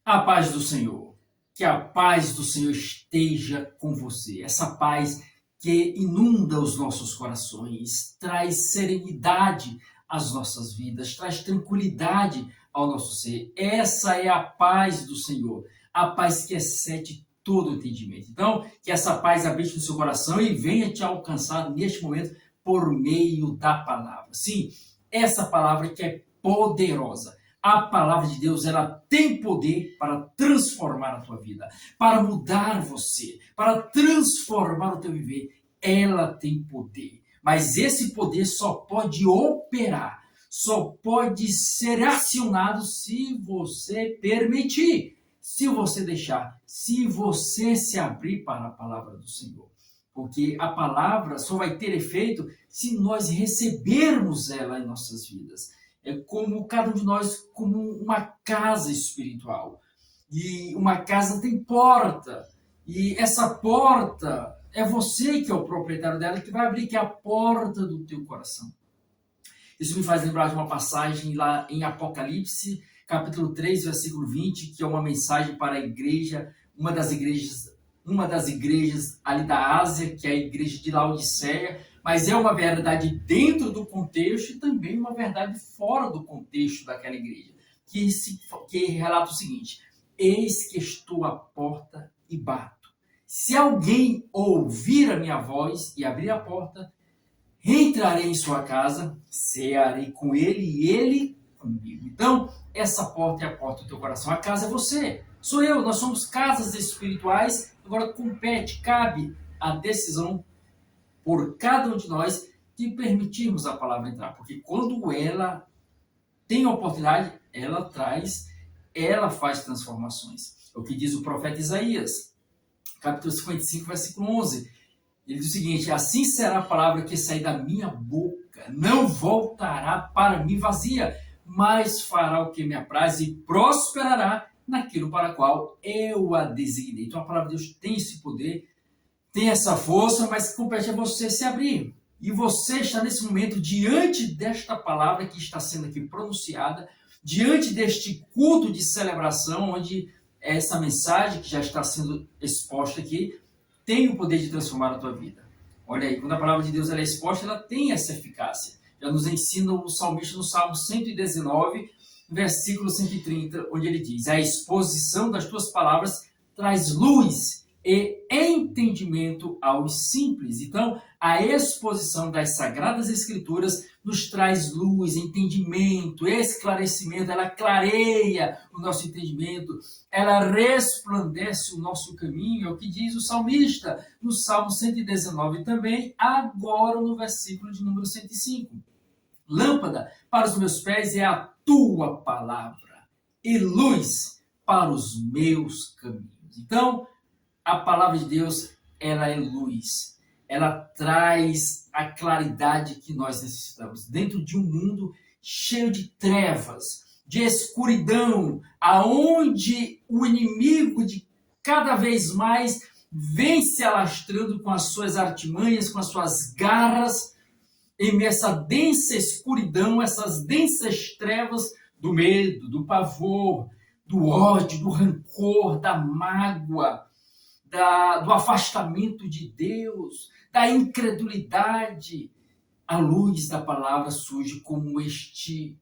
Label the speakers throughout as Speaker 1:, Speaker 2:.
Speaker 1: A paz do Senhor. Que a paz do Senhor esteja com você. Essa paz que inunda os nossos corações, traz serenidade às nossas vidas, traz tranquilidade ao nosso ser. Essa é a paz do Senhor, a paz que excede todo o entendimento. Então, que essa paz habite no seu coração e venha te alcançar neste momento por meio da palavra. Sim, essa palavra que é poderosa. A palavra de Deus, ela tem poder para transformar a tua vida, para mudar você, para transformar o teu viver. Ela tem poder, mas esse poder só pode operar, só pode ser acionado se você permitir, se você deixar, se você se abrir para a palavra do Senhor. Porque a palavra só vai ter efeito se nós recebermos ela em nossas vidas. É como cada um de nós, como uma casa espiritual. E uma casa tem porta. E essa porta é você que é o proprietário dela, que vai abrir, que é a porta do teu coração. Isso me faz lembrar de uma passagem lá em Apocalipse, capítulo 3, versículo 20, que é uma mensagem para a igreja, uma das igrejas ali da Ásia, que é a igreja de Laodiceia, mas é uma verdade dentro do contexto e também uma verdade fora do contexto daquela igreja, que relata o seguinte: eis que estou à porta e bato. Se alguém ouvir a minha voz e abrir a porta, entrarei em sua casa, cearei com ele e ele comigo. Então, essa porta é a porta do teu coração. A casa é você, sou eu, nós somos casas espirituais. Agora cabe a decisão por cada um de nós de permitirmos a palavra entrar, porque quando ela tem a oportunidade, ela faz transformações. É o que diz o profeta Isaías, capítulo 55, versículo 11. Ele diz o seguinte: assim será a palavra que sair da minha boca, não voltará para mim vazia, mas fará o que me apraz e prosperará naquilo para o qual eu a designei. Então a palavra de Deus tem esse poder, tem essa força, mas compete a você se abrir. E você está nesse momento diante desta palavra que está sendo aqui pronunciada, diante deste culto de celebração, onde essa mensagem que já está sendo exposta aqui tem o poder de transformar a tua vida. Olha aí, quando a palavra de Deus ela é exposta, ela tem essa eficácia. Já nos ensina o salmista no Salmo 119, versículo 130, onde ele diz: a exposição das tuas palavras traz luz e entendimento aos simples. Então, a exposição das Sagradas Escrituras nos traz luz, entendimento, esclarecimento, ela clareia o nosso entendimento, ela resplandece o nosso caminho, é o que diz o salmista no Salmo 119 também, agora no versículo de número 105. Lâmpada para os meus pés é a tua palavra e luz para os meus caminhos. Então, a palavra de Deus, ela é luz. Ela traz a claridade que nós necessitamos. Dentro de um mundo cheio de trevas, de escuridão, aonde o inimigo de cada vez mais vem se alastrando com as suas artimanhas, com as suas garras, em essa densa escuridão, essas densas trevas do medo, do pavor, do ódio, do rancor, da mágoa, do afastamento de Deus, da incredulidade. A luz da palavra surge como este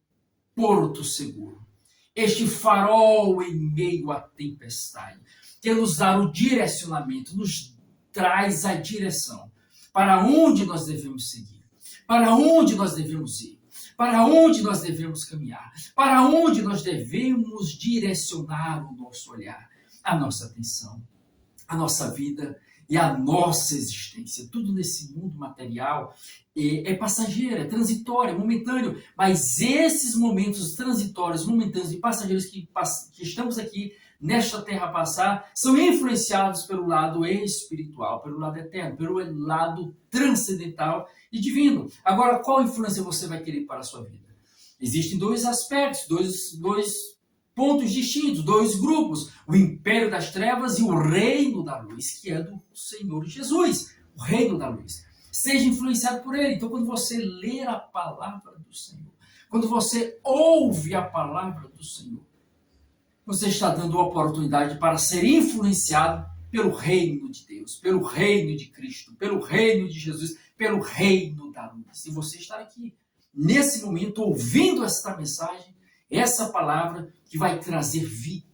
Speaker 1: porto seguro, este farol em meio à tempestade, que nos dá o direcionamento, nos traz a direção para onde nós devemos seguir, para onde nós devemos ir, para onde nós devemos caminhar, para onde nós devemos direcionar o nosso olhar, a nossa atenção, a nossa vida e a nossa existência. Tudo nesse mundo material é passageiro, é transitório, é momentâneo, mas esses momentos transitórios, momentâneos e passageiros que estamos aqui nesta terra a passar, são influenciados pelo lado espiritual, pelo lado eterno, pelo lado transcendental e divino. Agora, qual influência você vai querer para a sua vida? Existem dois aspectos, dois pontos distintos, dois grupos: o império das trevas e o reino da luz, que é do Senhor Jesus, o reino da luz. Seja influenciado por ele. Então, quando você ler a palavra do Senhor, quando você ouve a palavra do Senhor, você está dando oportunidade para ser influenciado pelo reino de Deus, pelo reino de Cristo, pelo reino de Jesus, pelo reino da luz. E você está aqui, nesse momento, ouvindo esta mensagem, essa palavra que vai trazer vida,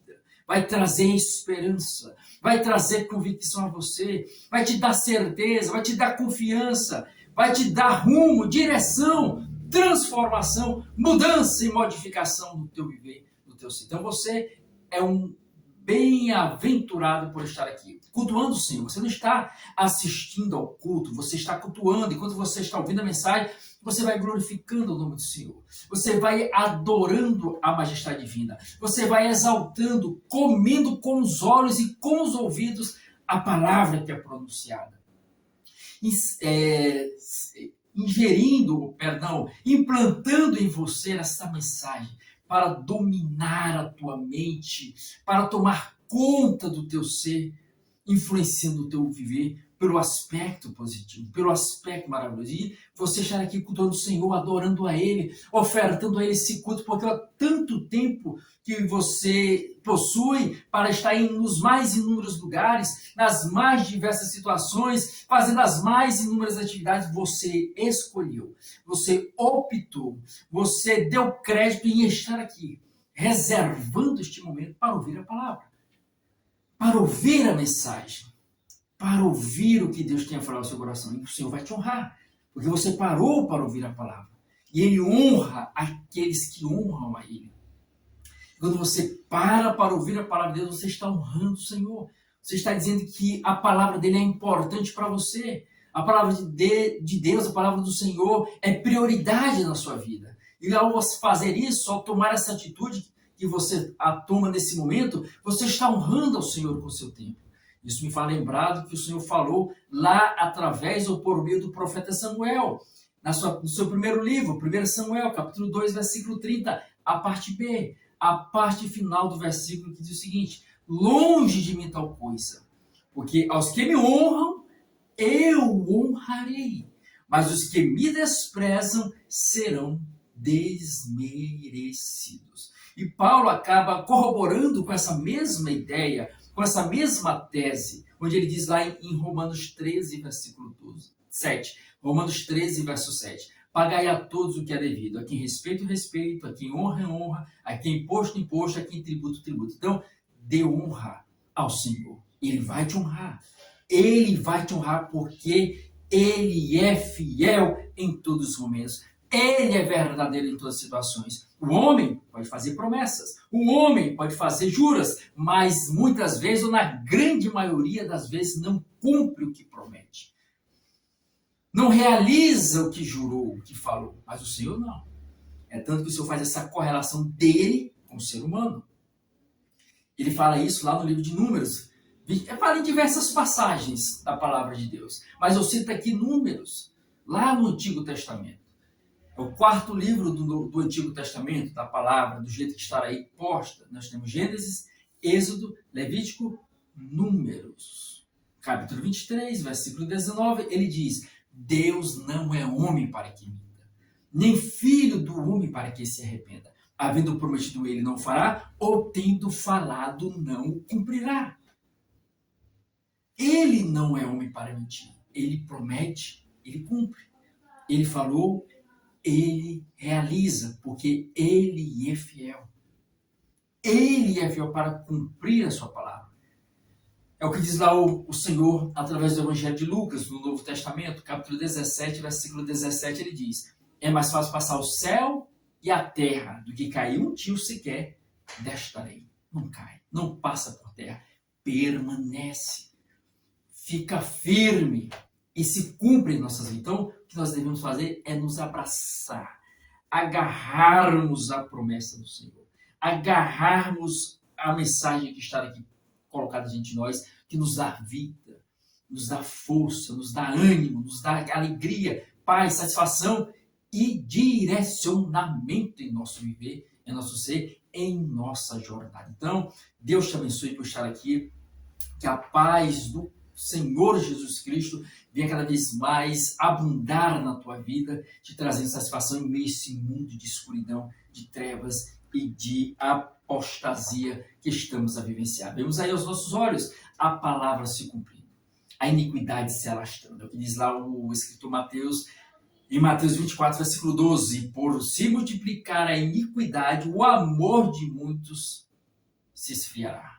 Speaker 1: vai trazer esperança, vai trazer convicção a você, vai te dar certeza, vai te dar confiança, vai te dar rumo, direção, transformação, mudança e modificação no teu viver, no teu ser. Então você é um bem-aventurado por estar aqui, cultuando o Senhor. Você não está assistindo ao culto, você está cultuando. Enquanto você está ouvindo a mensagem, você vai glorificando o nome do Senhor. Você vai adorando a majestade divina. Você vai exaltando, comendo com os olhos e com os ouvidos a palavra que é pronunciada. Implantando em você essa mensagem para dominar a tua mente, para tomar conta do teu ser, influenciando o teu viver pelo aspecto positivo, pelo aspecto maravilhoso. E você estar aqui cultuando o Senhor, adorando a Ele, ofertando a Ele esse culto, porque há tanto tempo que você possui para estar nos mais inúmeros lugares, nas mais diversas situações, fazendo as mais inúmeras atividades, você escolheu, você optou, você deu crédito em estar aqui, reservando este momento para ouvir a palavra, para ouvir a mensagem, para ouvir o que Deus tem a falar ao seu coração. E o Senhor vai te honrar, porque você parou para ouvir a palavra. E Ele honra aqueles que honram a Ele. Quando você para ouvir a palavra de Deus, você está honrando o Senhor. Você está dizendo que a palavra dele é importante para você. A palavra de Deus, a palavra do Senhor, é prioridade na sua vida. E ao fazer isso, ao tomar essa atitude que você a toma nesse momento, você está honrando ao Senhor com o seu tempo. Isso me faz lembrar do que o Senhor falou lá através ou por meio do profeta Samuel, no seu primeiro livro, 1 Samuel, capítulo 2, versículo 30, a parte B, a parte final do versículo que diz o seguinte: longe de mim tal coisa, porque aos que me honram, eu honrarei, mas os que me desprezam serão desmerecidos. E Paulo acaba corroborando com essa mesma ideia, com essa mesma tese, onde ele diz lá em Romanos 13, versículo 7. Romanos 13, verso 7. Pagai a todos o que é devido. A quem respeito, respeito. A quem honra, honra. A quem imposto, imposto. A quem tributo, tributo. Então, dê honra ao Senhor. Ele vai te honrar. Ele vai te honrar porque Ele é fiel em todos os momentos. Ele é verdadeiro em todas as situações. O homem pode fazer promessas, o homem pode fazer juras, mas muitas vezes, ou na grande maioria das vezes, não cumpre o que promete. Não realiza o que jurou, o que falou. Mas o Senhor não. É tanto que o Senhor faz essa correlação dele com o ser humano. Ele fala isso lá no livro de Números. Fala em diversas passagens da palavra de Deus. Mas eu cito aqui Números, lá no Antigo Testamento. É o quarto livro do Antigo Testamento, da palavra, do jeito que está aí posta. Nós temos Gênesis, Êxodo, Levítico, Números. Capítulo 23, versículo 19, ele diz: Deus não é homem para que minta, nem filho do homem para que se arrependa. Havendo prometido ele, não fará, ou tendo falado, não o cumprirá. Ele não é homem para mentir. Ele promete, ele cumpre. Ele falou, ele realiza, porque ele é fiel. Ele é fiel para cumprir a sua palavra. É o que diz lá o Senhor através do Evangelho de Lucas, no Novo Testamento, capítulo 17, versículo 17, ele diz: é mais fácil passar o céu e a terra do que cair um tio sequer desta lei. Não cai, não passa por terra, permanece, fica firme e se cumpre em nossas vidas. Então, o que nós devemos fazer é nos abraçar, agarrarmos a promessa do Senhor, agarrarmos a mensagem que está aqui colocada diante de nós, que nos dá vida, nos dá força, nos dá ânimo, nos dá alegria, paz, satisfação e direcionamento em nosso viver, em nosso ser, em nossa jornada. Então, Deus te abençoe por estar aqui, que a paz do Senhor Jesus Cristo venha cada vez mais abundar na tua vida, te trazendo satisfação em meio a esse mundo de escuridão, de trevas e de apostasia que estamos a vivenciar. Vemos aí aos nossos olhos a palavra se cumprindo, a iniquidade se alastrando. É o que diz lá o escritor Mateus, em Mateus 24, versículo 12: por se multiplicar a iniquidade, o amor de muitos se esfriará.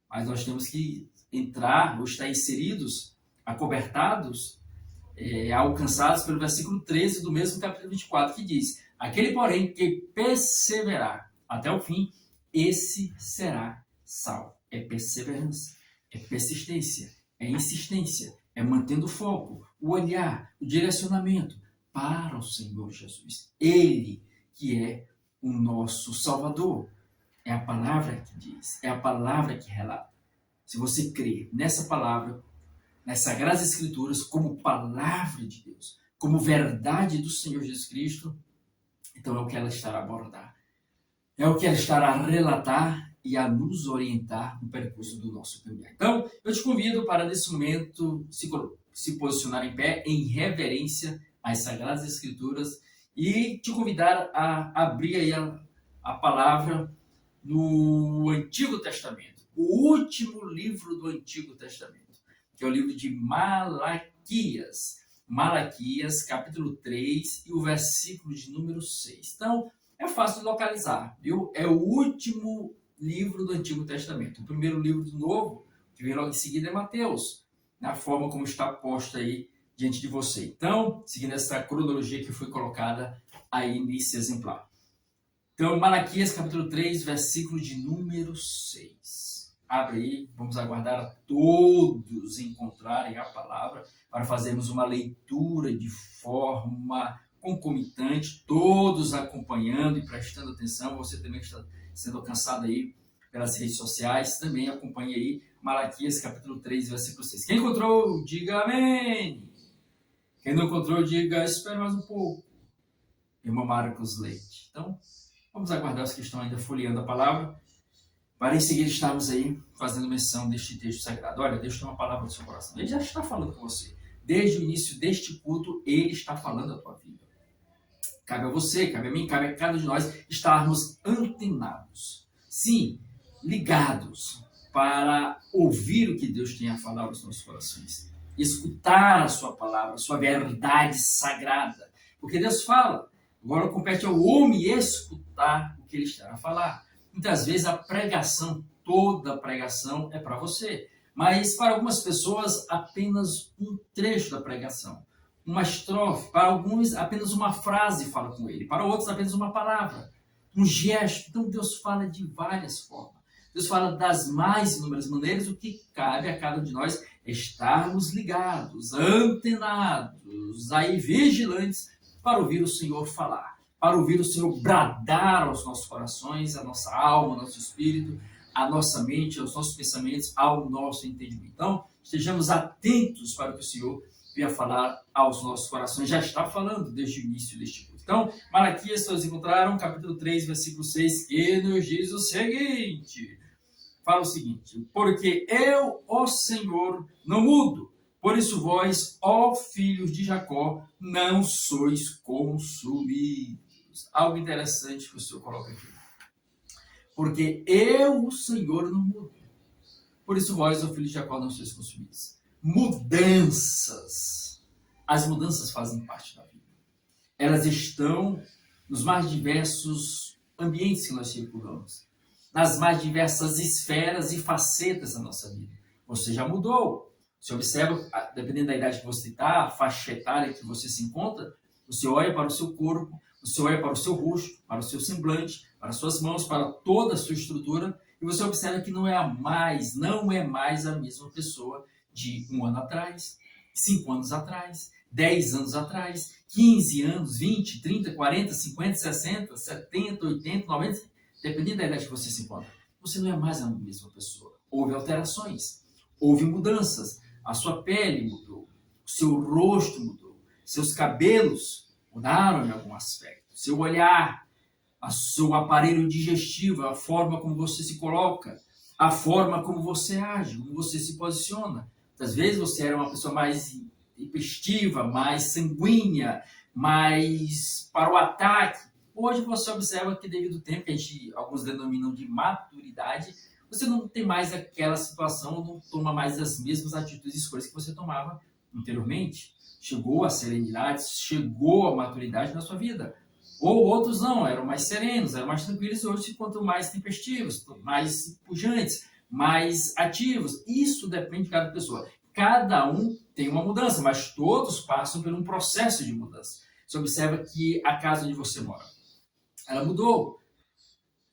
Speaker 1: Mas nós temos que entrar, ou estar inseridos, acobertados, alcançados pelo versículo 13 do mesmo capítulo 24, que diz: aquele, porém, que perseverar até o fim, esse será salvo. É perseverança, é persistência, é insistência, é mantendo o foco, o olhar, o direcionamento para o Senhor Jesus. Ele que é o nosso Salvador. É a palavra que diz, é a palavra que relata. Se você crer nessa palavra, nas Sagradas Escrituras, como palavra de Deus, como verdade do Senhor Jesus Cristo, então é o que ela estará a abordar. É o que ela estará a relatar e a nos orientar no percurso do nosso caminhar. Então, eu te convido para, nesse momento, se posicionar em pé, em reverência às Sagradas Escrituras, e te convidar a abrir aí a palavra no Antigo Testamento, o último livro do Antigo Testamento, que é o livro de Malaquias. Malaquias, capítulo 3, e o versículo de número 6. Então, é fácil de localizar, viu? É o último livro do Antigo Testamento. O primeiro livro do Novo, que vem logo em seguida, é Mateus, na forma como está posta aí diante de você. Então, seguindo essa cronologia que foi colocada aí nesse exemplar. Então, Malaquias, capítulo 3, versículo de número 6. Abre aí, vamos aguardar a todos encontrarem a palavra para fazermos uma leitura de forma concomitante, todos acompanhando e prestando atenção. Você também está sendo alcançado aí pelas redes sociais, também acompanhe aí Malaquias, capítulo 3, versículo 6. Quem encontrou, diga amém. Quem não encontrou, diga espere mais um pouco. Irmão Marcos Leite. Então, vamos aguardar os que estão ainda folheando a palavra, para em seguida estarmos aí fazendo menção deste texto sagrado. Olha, Deus tem uma palavra no seu coração. Ele já está falando com você. Desde o início deste culto, Ele está falando a tua vida. Cabe a você, cabe a mim, cabe a cada de nós estarmos antenados. Sim, ligados para ouvir o que Deus tem a falar aos nossos corações. Escutar a sua palavra, a sua verdade sagrada. Porque Deus fala. Agora compete ao homem escutar o que ele está a falar. Muitas vezes a pregação, toda a pregação é para você. Mas para algumas pessoas apenas um trecho da pregação. Uma estrofe, para alguns apenas uma frase fala com ele. Para outros apenas uma palavra, um gesto. Então Deus fala de várias formas. Deus fala das mais inúmeras maneiras. O que cabe a cada um de nós é estarmos ligados, antenados, aí vigilantes, para ouvir o Senhor falar, para ouvir o Senhor bradar aos nossos corações, à nossa alma, ao nosso espírito, à nossa mente, aos nossos pensamentos, ao nosso entendimento. Então, estejamos atentos para o que o Senhor venha falar aos nossos corações. Já está falando desde o início deste culto. Então, Malaquias, todos encontraram, capítulo 3, versículo 6, que nos diz o seguinte, fala o seguinte: porque eu, ó Senhor, não mudo. Por isso vós, ó filhos de Jacó, não sois consumidos. Algo interessante que o Senhor coloca aqui. Porque eu, o Senhor, não mudo. Por isso vós, ó filhos de Jacó, não sois consumidos. Mudanças. As mudanças fazem parte da vida. Elas estão nos mais diversos ambientes que nós circulamos. Nas mais diversas esferas e facetas da nossa vida. Você já mudou. Você observa, dependendo da idade que você está, a faixa etária que você se encontra, você olha para o seu corpo, você olha para o seu rosto, para o seu semblante, para as suas mãos, para toda a sua estrutura, e você observa que não é mais a mesma pessoa de 1 ano atrás, 5 anos atrás, 10 anos atrás, 15 anos, 20, 30, 40, 50, 60, 70, 80, 90, dependendo da idade que você se encontra. Você não é mais a mesma pessoa. Houve alterações, houve mudanças. A sua pele mudou, o seu rosto mudou, seus cabelos mudaram em algum aspecto, seu olhar, o seu aparelho digestivo, a forma como você se coloca, a forma como você age, como você se posiciona. Às vezes você era uma pessoa mais tempestiva, mais sanguínea, mais para o ataque. Hoje você observa que devido ao tempo que alguns denominam de maturidade, você não tem mais aquela situação, não toma mais as mesmas atitudes e escolhas que você tomava anteriormente. Chegou a serenidade, chegou a maturidade na sua vida. Ou outros não, eram mais serenos, eram mais tranquilos, hoje quanto mais tempestivos, mais pujantes, mais ativos. Isso depende de cada pessoa. Cada um tem uma mudança, mas todos passam por um processo de mudança. Você observa que a casa onde você mora, ela mudou.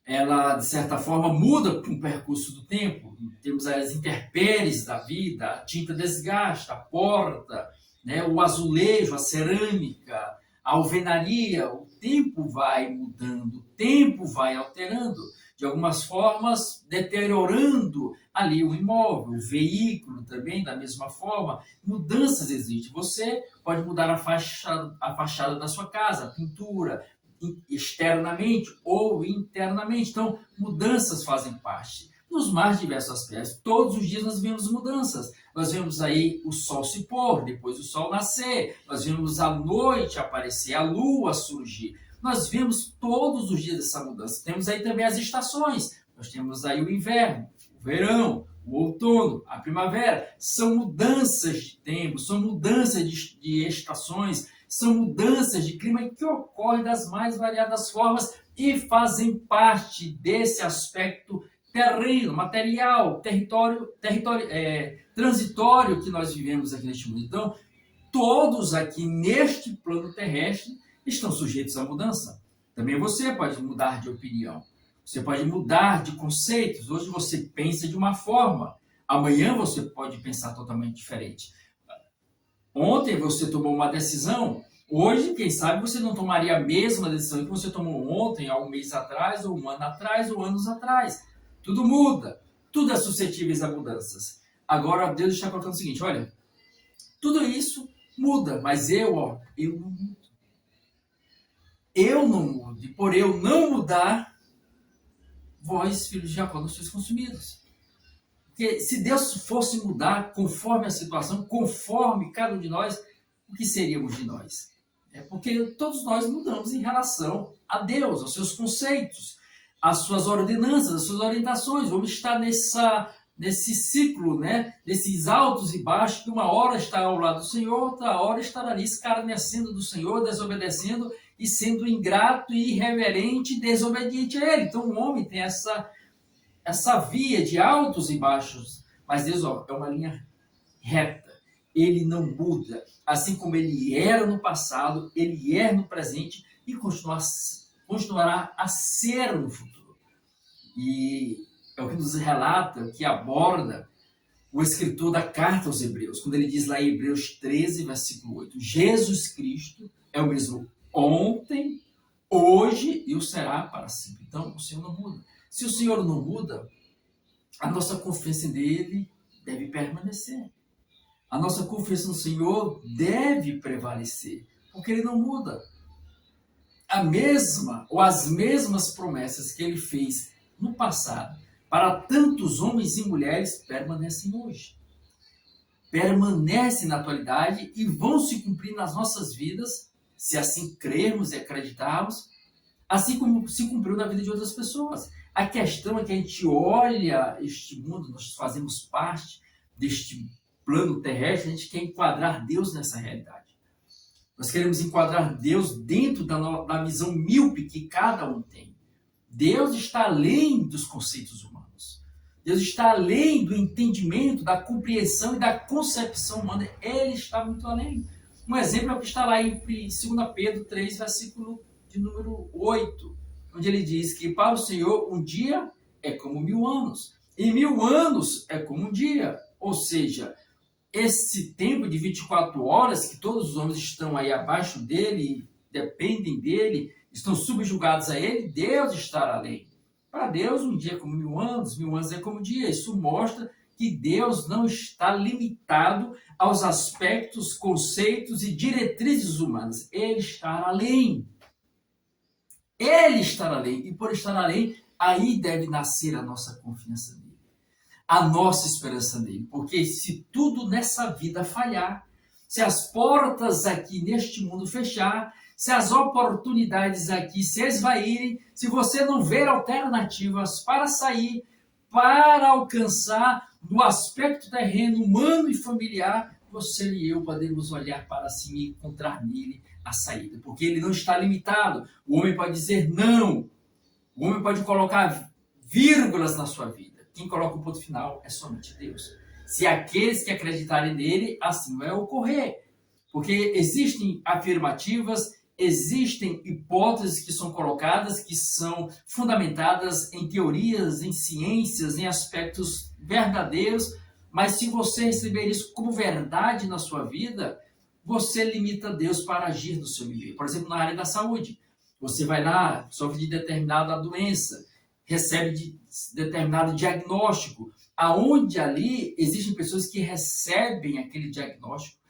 Speaker 1: Ela, de certa forma, muda com o percurso do tempo. Temos as intempéries da vida, a tinta desgasta, a porta, né, o azulejo, a cerâmica, a alvenaria. O tempo vai mudando, o tempo vai alterando. De algumas formas, deteriorando ali o imóvel, o veículo também, da mesma forma. Mudanças existem. Você pode mudar a fachada da sua casa, a pintura, externamente ou internamente. Então, mudanças fazem parte. Nos mais diversos aspectos, todos os dias nós vemos mudanças. Nós vemos aí o sol se pôr, depois o sol nascer. Nós vemos a noite aparecer, a lua surgir. Nós vemos todos os dias essa mudança. Temos aí também as estações. Nós temos aí o inverno, o verão, o outono, a primavera. São mudanças de tempo, são mudanças de estações, são mudanças de clima que ocorrem das mais variadas formas e fazem parte desse aspecto terreno, material, transitório que nós vivemos aqui neste mundo. Então, todos aqui neste plano terrestre estão sujeitos à mudança. Também você pode mudar de opinião. Você pode mudar de conceitos. Hoje você pensa de uma forma. Amanhã você pode pensar totalmente diferente. Ontem você tomou uma decisão. Hoje, quem sabe, você não tomaria a mesma decisão que você tomou ontem, há um mês atrás, ou um ano atrás, ou anos atrás. Tudo muda. Tudo é suscetível a mudanças. Agora, Deus está colocando o seguinte, olha, tudo isso muda, mas eu não mudo. Eu não mudo. E por eu não mudar, vós, filhos de Jacó, não sois consumidos. Porque se Deus fosse mudar conforme a situação, conforme cada um de nós, o que seríamos de nós? É porque todos nós mudamos em relação a Deus, aos seus conceitos, às suas ordenanças, às suas orientações. Vamos estar nesse ciclo, né? Nesses altos e baixos, que uma hora está ao lado do Senhor, outra hora estará ali escarnecendo do Senhor, desobedecendo e sendo ingrato e irreverente e desobediente a Ele. Então o homem tem essa via de altos e baixos, mas Deus é uma linha reta. Ele não muda, assim como ele era no passado, ele é no presente e continuará a ser no futuro. E é o que nos relata, que aborda o escritor da carta aos Hebreus, quando ele diz lá em Hebreus 13, versículo 8, Jesus Cristo é o mesmo ontem, hoje e o será para sempre. Então, o Senhor não muda. Se o Senhor não muda, a nossa confiança nele deve permanecer. A nossa confiança no Senhor deve prevalecer, porque ele não muda. A mesma ou as mesmas promessas que ele fez no passado para tantos homens e mulheres permanecem hoje. Permanecem na atualidade e vão se cumprir nas nossas vidas, se assim crermos e acreditarmos, assim como se cumpriu na vida de outras pessoas. A questão é que a gente olha este mundo, nós fazemos parte deste plano terrestre, a gente quer enquadrar Deus nessa realidade. Nós queremos enquadrar Deus dentro da visão míope que cada um tem. Deus está além dos conceitos humanos. Deus está além do entendimento, da compreensão e da concepção humana. Ele está muito além. Um exemplo é o que está lá em 2 Pedro 3, versículo de número 8, onde ele diz que para o Senhor um dia é como 1000 anos, e 1000 anos é como um dia. Ou seja, esse tempo de 24 horas que todos os homens estão aí abaixo dele, dependem dele, estão subjugados a ele, Deus está além. Para Deus, um dia é como 1000 anos, 1000 anos é como um dia. Isso mostra que Deus não está limitado aos aspectos, conceitos e diretrizes humanas. Ele está além. Ele está além. E por estar além, aí deve nascer a nossa confiança nele. A nossa esperança nele. Porque se tudo nessa vida falhar, se as portas aqui neste mundo fechar, se as oportunidades aqui se esvaírem, se você não ver alternativas para sair, para alcançar no aspecto terreno, humano e familiar, você e eu podemos olhar para cima e encontrar nele a saída, porque ele não está limitado. O homem pode dizer não, o homem pode colocar vírgulas na sua vida. Quem coloca o ponto final é somente Deus. Se aqueles que acreditarem nele, assim vai ocorrer. Porque existem afirmativas, existem hipóteses que são colocadas, que são fundamentadas em teorias, em ciências, em aspectos verdadeiros, mas se você receber isso como verdade na sua vida, você limita Deus para agir no seu meio. Por exemplo, na área da saúde, você vai lá, sofre de determinada doença, recebe de determinado diagnóstico, aonde ali existem pessoas que recebem aquele diagnóstico,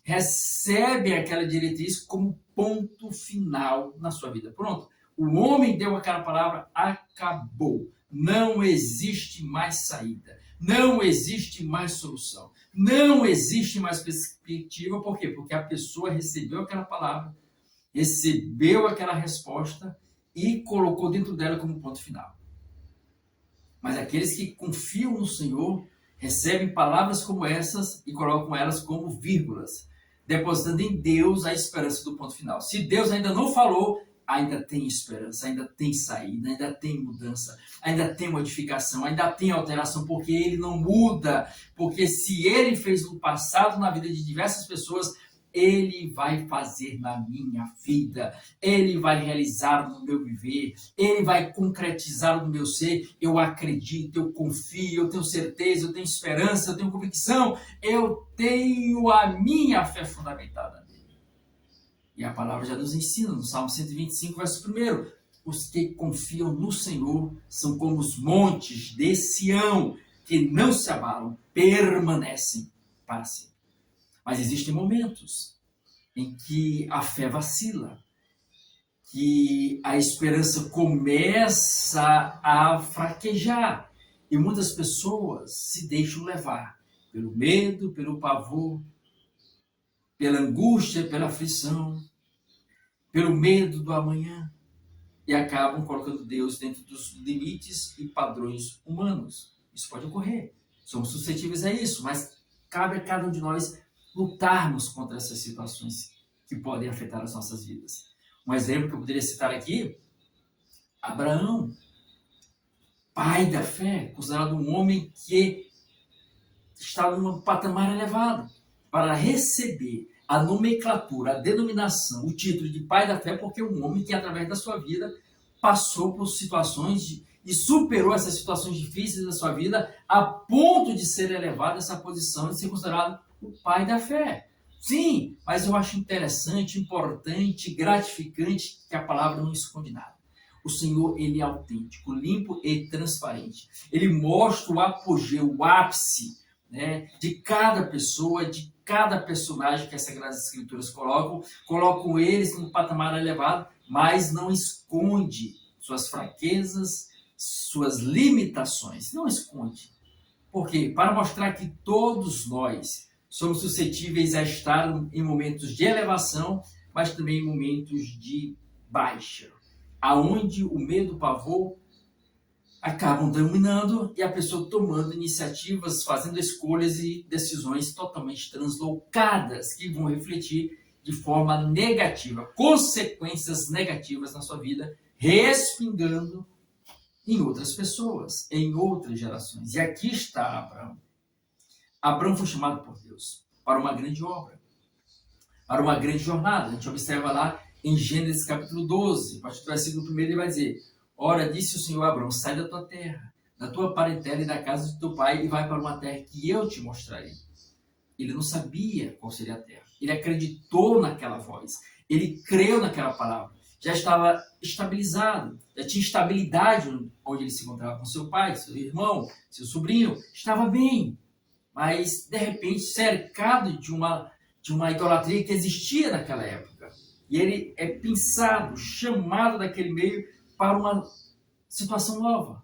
Speaker 1: recebem aquela diretriz como ponto final na sua vida. Pronto, o homem deu aquela palavra, acabou. Não existe mais saída, não existe mais solução, não existe mais perspectiva. Por quê? Porque a pessoa recebeu aquela palavra, recebeu aquela resposta e colocou dentro dela como ponto final. Mas aqueles que confiam no Senhor recebem palavras como essas e colocam elas como vírgulas, depositando em Deus a esperança do ponto final. Se Deus ainda não falou, ainda tem esperança, ainda tem saída, ainda tem mudança, ainda tem modificação, ainda tem alteração, porque Ele não muda. Porque se Ele fez no passado na vida de diversas pessoas, Ele vai fazer na minha vida, Ele vai realizar no meu viver, Ele vai concretizar no meu ser. Eu acredito, eu confio, eu tenho certeza, eu tenho esperança, eu tenho convicção, eu tenho a minha fé fundamentada nele. E a palavra já nos ensina, no Salmo 125, verso 1, os que confiam no Senhor são como os montes de Sião, que não se abalam, permanecem para sempre. Mas existem momentos em que a fé vacila, que a esperança começa a fraquejar. E muitas pessoas se deixam levar pelo medo, pelo pavor, pela angústia, pela aflição, pelo medo do amanhã. E acabam colocando Deus dentro dos limites e padrões humanos. Isso pode ocorrer. Somos suscetíveis a isso, mas cabe a cada um de nós lutarmos contra essas situações que podem afetar as nossas vidas. Um exemplo que eu poderia citar aqui, Abraão, pai da fé, considerado um homem que estava num patamar elevado para receber a nomenclatura, a denominação, o título de pai da fé, porque é um homem que, através da sua vida, passou por situações e superou essas situações difíceis da sua vida a ponto de ser elevado a essa posição de ser considerado o pai da fé. Sim, mas eu acho interessante, importante, gratificante que a palavra não esconde nada. O Senhor, ele é autêntico, limpo e transparente. Ele mostra o apogeu, o ápice, né, de cada pessoa, de cada personagem que as Sagradas Escrituras colocam eles num patamar elevado, mas não esconde suas fraquezas, suas limitações. Não esconde. Por quê? Para mostrar que todos nós somos suscetíveis a estar em momentos de elevação, mas também em momentos de baixa, aonde o medo, o pavor acabam dominando e a pessoa tomando iniciativas, fazendo escolhas e decisões totalmente translocadas que vão refletir de forma negativa, consequências negativas na sua vida, respingando em outras pessoas, em outras gerações. E aqui está Abraão. Abraão foi chamado por Deus para uma grande obra, para uma grande jornada. A gente observa lá em Gênesis capítulo 12, a partir do versículo 1, ele vai dizer: ora, disse o Senhor a Abraão, sai da tua terra, da tua parentela e da casa de teu pai e vai para uma terra que eu te mostrarei. Ele não sabia qual seria a terra. Ele acreditou naquela voz. Ele creu naquela palavra. Já estava estabilizado, já tinha estabilidade onde ele se encontrava com seu pai, seu irmão, seu sobrinho. Estava bem, mas de repente cercado de uma idolatria que existia naquela época. E ele é pensado, chamado daquele meio para uma situação nova,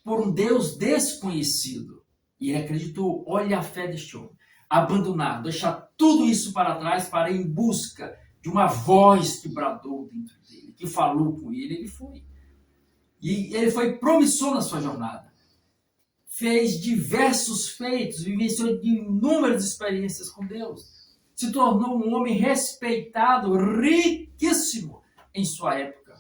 Speaker 1: por um Deus desconhecido. E ele acreditou. Olha a fé deste homem. Abandonar, deixar tudo isso para trás para ir em busca de uma voz que bradou dentro dele, que falou com ele, ele foi. E ele foi promissor na sua jornada. Fez diversos feitos, vivenciou inúmeras experiências com Deus. Se tornou um homem respeitado, riquíssimo em sua época.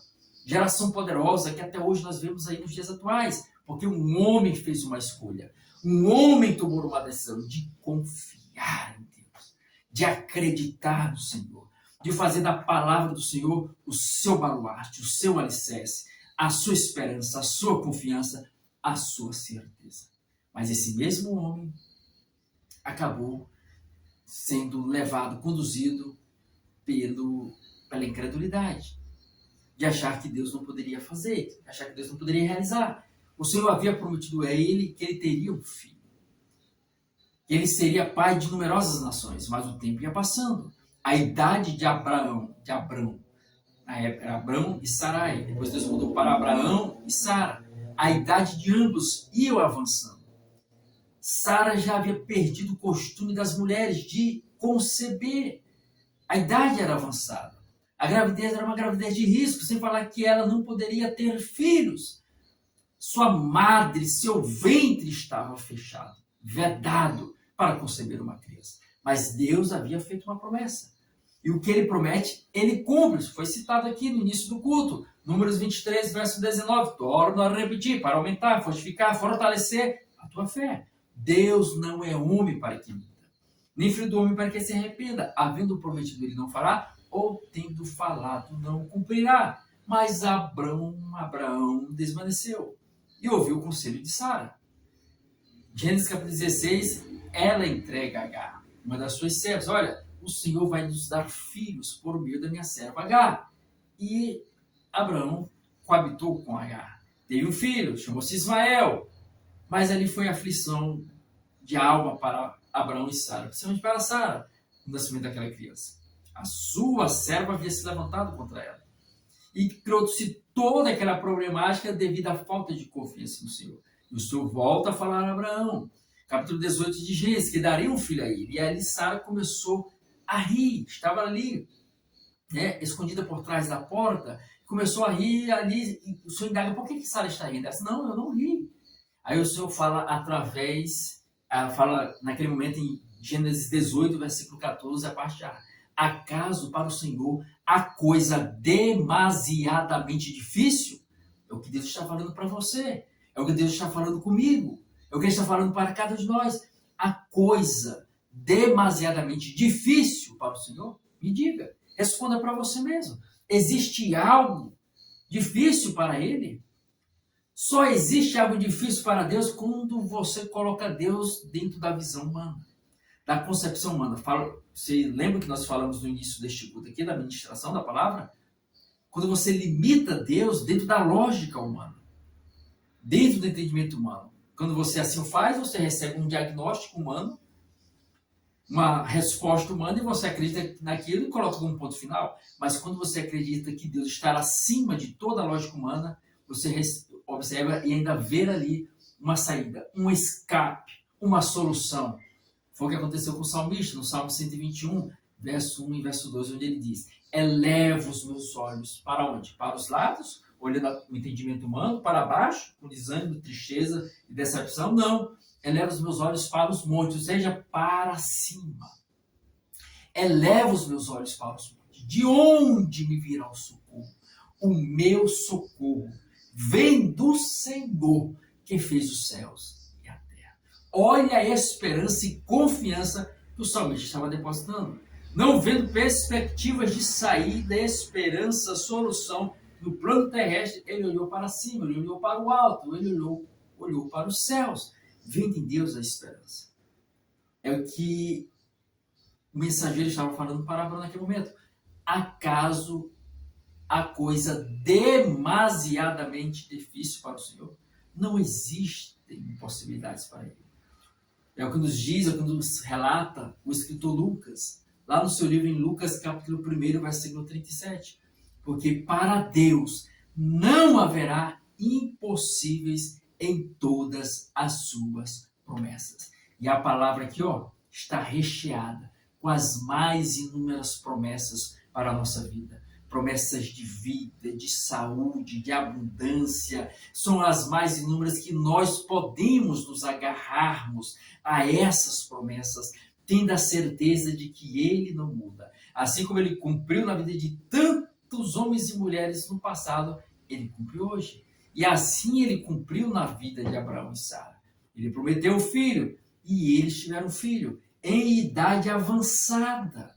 Speaker 1: Geração poderosa que até hoje nós vemos aí nos dias atuais. Porque um homem fez uma escolha. Um homem tomou uma decisão de confiar em Deus. De acreditar no Senhor. De fazer da palavra do Senhor o seu baluarte, o seu alicerce, a sua esperança, a sua confiança, a sua certeza. Mas esse mesmo homem acabou sendo levado, conduzido pela incredulidade. De achar que Deus não poderia fazer, de achar que Deus não poderia realizar. O Senhor havia prometido a ele que ele teria um filho. Que ele seria pai de numerosas nações, mas o tempo ia passando. A idade de Abrão, na época era Abrão e Sarai, depois Deus mudou para Abraão e Sara. A idade de ambos ia avançando. Sara já havia perdido o costume das mulheres de conceber. A idade era avançada. A gravidez era uma gravidez de risco, sem falar que ela não poderia ter filhos. Sua madre, seu ventre estava fechado, vedado para conceber uma criança. Mas Deus havia feito uma promessa. E o que ele promete, ele cumpre. Isso foi citado aqui no início do culto. Números 23, verso 19. Torno a repetir, para aumentar, fortificar, fortalecer a tua fé. Deus não é homem para que minta, nem filho do homem para que se arrependa. Havendo prometido, ele não fará, ou tendo falado, não cumprirá. Mas Abraão desvaneceu e ouviu o conselho de Sara. Gênesis capítulo 16, ela entrega Agar, uma das suas servas. Olha, o Senhor vai nos dar filhos por meio da minha serva Agar. E Abraão coabitou com Agar. Teve um filho, chamou-se Ismael. Mas ali foi aflição de alma para Abraão e Sara, principalmente para Sara, no nascimento daquela criança. A sua serva havia se levantado contra ela. E trouxe toda aquela problemática devido à falta de confiança no Senhor. E o Senhor volta a falar a Abraão, capítulo 18 de Gênesis, que daria um filho a ele. E ali Sara começou a rir, estava ali, escondida por trás da porta, começou a rir ali, e o Senhor indaga, por que Sara está rindo? Ela disse, não, eu não ri. Aí o Senhor fala fala naquele momento em Gênesis 18, versículo 14, a parte A. Acaso para o Senhor a coisa demasiadamente difícil? É o que Deus está falando para você. É o que Deus está falando comigo. É o que Ele está falando para cada um de nós. A coisa demasiadamente difícil para o Senhor? Me diga. Responda para você mesmo. Existe algo difícil para Ele? Só existe algo difícil para Deus quando você coloca Deus dentro da visão humana, da concepção humana. Você lembra que nós falamos no início deste culto aqui, da ministração da palavra? Quando você limita Deus dentro da lógica humana, dentro do entendimento humano. Quando você assim faz, você recebe um diagnóstico humano, uma resposta humana, e você acredita naquilo e coloca como ponto final. Mas quando você acredita que Deus está acima de toda a lógica humana, você observa e ainda vê ali uma saída, um escape, uma solução. Foi o que aconteceu com o salmista, no Salmo 121, verso 1 e verso 2, onde ele diz: eleva os meus olhos para onde? Para os lados, olhando o entendimento humano, para baixo, com desânimo, tristeza e decepção? Não. Eleva os meus olhos para os montes, ou seja, para cima. Eleva os meus olhos para os montes. De onde me virá o socorro? O meu socorro vem do Senhor, que fez os céus e a terra. Olha a esperança e confiança que o salmista estava depositando. Não vendo perspectivas de saída, esperança, solução no plano terrestre, ele olhou para cima, ele olhou para o alto, ele olhou para os céus. Vendo em Deus a esperança. É o que o mensageiro estava falando para Abraão naquele momento. Acaso a coisa demasiadamente difícil para o Senhor? Não existem impossibilidades para Ele. É o que nos diz, é o que nos relata o escritor Lucas, lá no seu livro em Lucas, capítulo 1, versículo 37. Porque para Deus não haverá impossíveis em todas as suas promessas. E a palavra aqui, está recheada com as mais inúmeras promessas para a nossa vida. Promessas de vida, de saúde, de abundância, são as mais inúmeras que nós podemos nos agarrarmos a essas promessas, tendo a certeza de que Ele não muda. Assim como Ele cumpriu na vida de tantos homens e mulheres no passado, Ele cumpre hoje. E assim Ele cumpriu na vida de Abraão e Sara. Ele prometeu o filho e eles tiveram filho em idade avançada.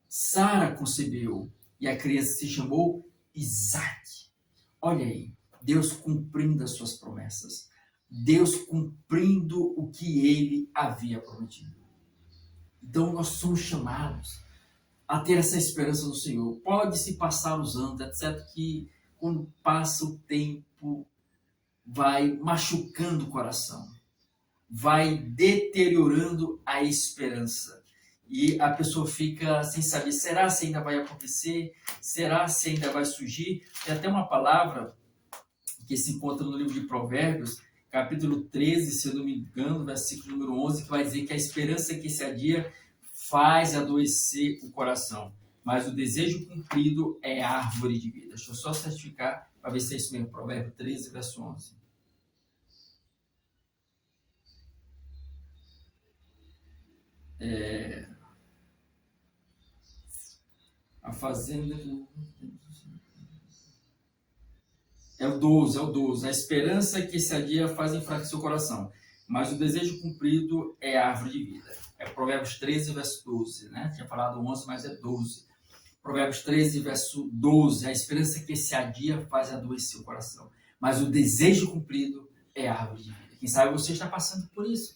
Speaker 1: Sara concebeu e a criança se chamou Isaac. Olha aí, Deus cumprindo as suas promessas. Deus cumprindo o que Ele havia prometido. Então nós somos chamados a ter essa esperança no Senhor. Pode-se passar os anos, etc., que quando passa o tempo vai machucando o coração, vai deteriorando a esperança. E a pessoa fica sem saber, será se ainda vai acontecer? Será se ainda vai surgir? Tem até uma palavra que se encontra no livro de Provérbios, capítulo 13, se eu não me engano, versículo número 11, que vai dizer que a esperança que se adia faz adoecer o coração, mas o desejo cumprido é árvore de vida. Deixa eu só certificar para ver se é isso mesmo. Provérbio 13, verso 11. A fazenda... É o 12. A esperança que se adia faz enfraquecer o coração, mas o desejo cumprido é árvore de vida. É Provérbios 13, verso 12, né? Tinha falado 11, mas é 12. Provérbios 13, verso 12. A esperança que se adia faz adoecer o coração, mas o desejo cumprido é árvore de vida. Quem sabe você está passando por isso.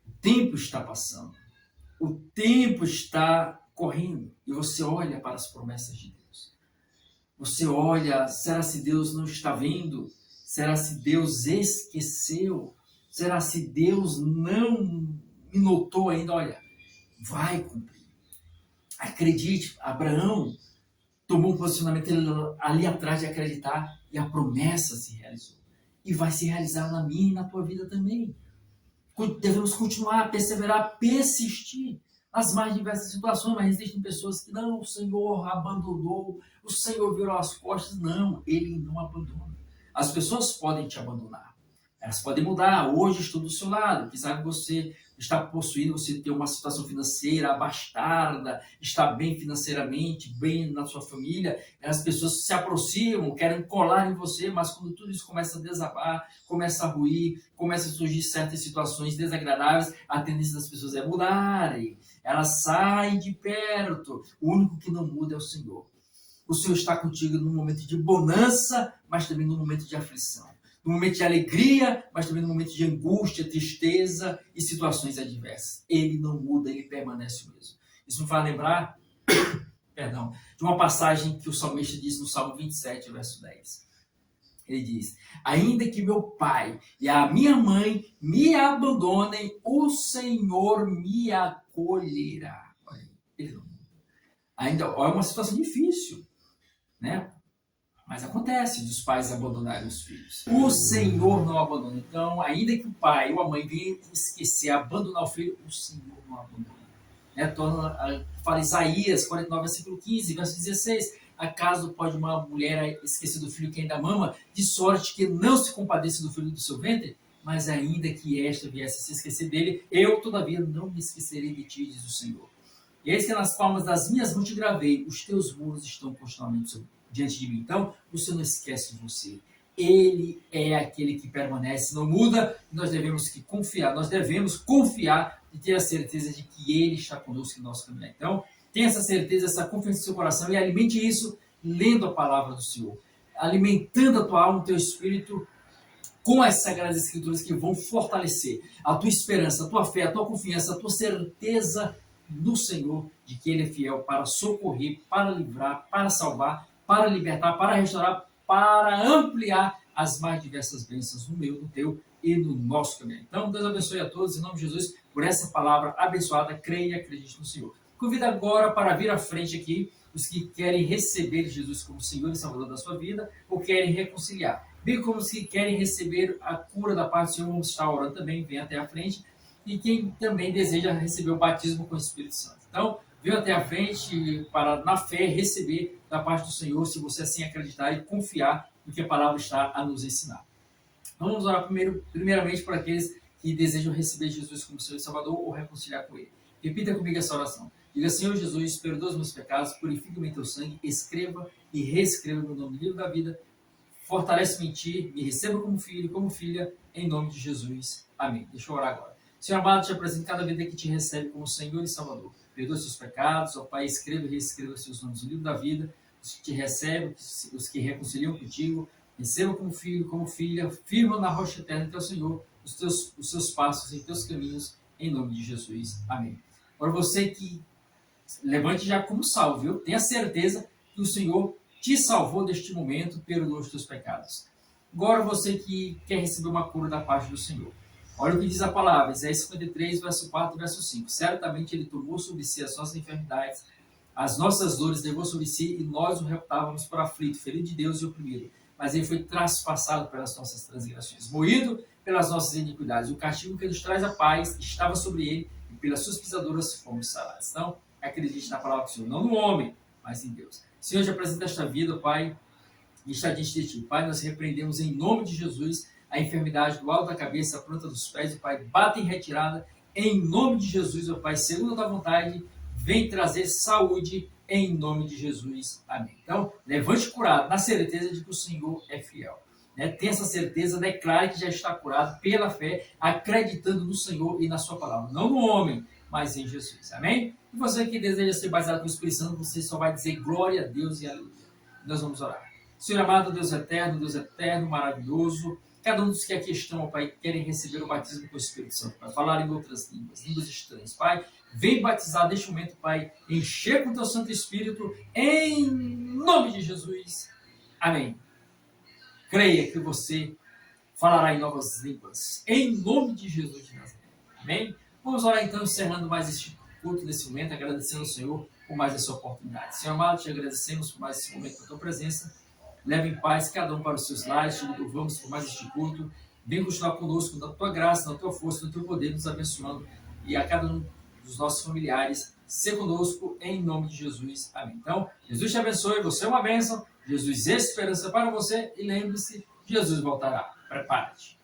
Speaker 1: O tempo está passando. O tempo está correndo. E você olha para as promessas de Deus. Você olha, será se Deus não está vendo? Será se Deus esqueceu? Será se Deus não me notou ainda? Olha, vai cumprir. Acredite, Abraão tomou um posicionamento ali atrás de acreditar e a promessa se realizou. E vai se realizar na minha e na tua vida também. Devemos continuar a perseverar, persistir nas mais diversas situações, mas existem pessoas que não, o Senhor abandonou, o Senhor virou as costas. Não, Ele não abandona. As pessoas podem te abandonar, elas podem mudar. Hoje estou do seu lado, quem sabe você está possuindo, você tem uma situação financeira abastada, está bem financeiramente, bem na sua família, as pessoas se aproximam, querem colar em você, mas quando tudo isso começa a desabar, começa a ruir, começa a surgir certas situações desagradáveis, a tendência das pessoas é mudarem, elas saem de perto. O único que não muda é o Senhor. O Senhor está contigo no momento de bonança, mas também no momento de aflição. No momento de alegria, mas também no momento de angústia, tristeza e situações adversas. Ele não muda, ele permanece o mesmo. Isso me faz lembrar de uma passagem que o salmista diz no Salmo 27, verso 10. Ele diz: ainda que meu pai e a minha mãe me abandonem, o Senhor me acolherá. Olha, ele não muda. Ainda é uma situação difícil, né? Mas acontece dos pais abandonarem os filhos. O Senhor não abandona. Então, ainda que o pai ou a mãe venham esquecer, abandonar o filho, o Senhor não abandona. Fala Isaías 49, versículo 15, verso 16. Acaso pode uma mulher esquecer do filho que ainda mama, de sorte que não se compadeça do filho do seu ventre? Mas ainda que esta viesse a se esquecer dele, eu, todavia, não me esquecerei de ti, diz o Senhor. E eis que nas palmas das minhas mãos te gravei, os teus muros estão continuamente diante de mim. Então, o Senhor não esquece de você. Ele é aquele que permanece, não muda. Nós devemos confiar e ter a certeza de que Ele está conosco em nosso caminho. Então, tenha essa certeza, essa confiança no seu coração e alimente isso lendo a palavra do Senhor. Alimentando a tua alma, o teu espírito com as Sagradas Escrituras que vão fortalecer a tua esperança, a tua fé, a tua confiança, a tua certeza no Senhor de que Ele é fiel para socorrer, para livrar, para salvar, para libertar, para restaurar, para ampliar as mais diversas bênçãos no meu, no teu e no nosso caminho. Então, Deus abençoe a todos, em nome de Jesus, por essa palavra abençoada. Creia e acredite no Senhor. Convido agora para vir à frente aqui os que querem receber Jesus como Senhor e Salvador da sua vida ou querem reconciliar. Bem como os que querem receber a cura da parte do Senhor, vamos estar orando também, vem até a frente. e quem também deseja receber o batismo com o Espírito Santo. Então, venha até a frente para, na fé, receber da parte do Senhor, se você assim acreditar e confiar no que a palavra está a nos ensinar. Então, vamos orar primeiramente para aqueles que desejam receber Jesus como Senhor e Salvador ou reconciliar com Ele. Repita comigo essa oração. Diga: Senhor Jesus, perdoa os meus pecados, purifica-me em teu sangue, escreva e reescreva meu nome no livro da vida, fortalece-me em ti, me receba como filho e como filha, em nome de Jesus. Amém. Deixa eu orar agora. Senhor amado, te apresento cada vida que te recebe como Senhor e Salvador. Perdoa os seus pecados, ó Pai, escreva e reescreva os seus nomes no livro da vida, os que te recebem, os que reconciliam contigo, receba como filho, como filha, firma na rocha eterna que é o Senhor, os seus passos em teus caminhos, em nome de Jesus. Amém. Agora você que levante já como salvo, viu? Tenha certeza que o Senhor te salvou deste momento, perdoou os teus pecados. Agora você que quer receber uma cura da parte do Senhor. Olha o que diz a palavra, Isaías 53, verso 4 e verso 5. Certamente Ele tomou sobre si as nossas enfermidades, as nossas dores levou sobre si, e nós o reputávamos por aflito, ferido de Deus e oprimido. Mas Ele foi traspassado pelas nossas transgressões, moído pelas nossas iniquidades. O castigo que nos traz a paz estava sobre Ele, e pelas suas pisaduras fomos sarados. Então, acredite na palavra do Senhor, não no homem, mas em Deus. Senhor, te apresenta esta vida, Pai, e está diante de ti. Pai, nós repreendemos em nome de Jesus a enfermidade do alto da cabeça, a planta dos pés, o Pai, bate em retirada, em nome de Jesus, ó Pai, segundo a tua vontade, vem trazer saúde, em nome de Jesus. Amém. Então, levante curado, na certeza de que o Senhor é fiel. Tenha essa certeza, declare que já está curado pela fé, acreditando no Senhor e na sua palavra. Não no homem, mas em Jesus. Amém? E você que deseja ser batizado com o Espírito Santo, você só vai dizer glória a Deus e aleluia. Nós vamos orar. Senhor amado, Deus eterno, maravilhoso, cada um dos que aqui estão, ó Pai, querem receber o batismo com o Espírito Santo, para falar em outras línguas, línguas estranhas. Pai, vem batizar neste momento, Pai, encher com o teu Santo Espírito, em nome de Jesus. Amém. Creia que você falará em novas línguas, em nome de Jesus de Nazaré. Amém? Vamos orar então, encerrando mais este culto nesse momento, agradecendo ao Senhor por mais essa oportunidade. Senhor amado, te agradecemos por mais esse momento da tua presença. Leve em paz cada um para os seus lares, te louvamos por mais este culto. Vem continuar conosco na tua graça, na tua força, no teu poder, nos abençoando. E a cada um dos nossos familiares, ser conosco em nome de Jesus. Amém. Então, Jesus te abençoe, você é uma bênção. Jesus é esperança para você. E lembre-se, Jesus voltará. Prepare-te.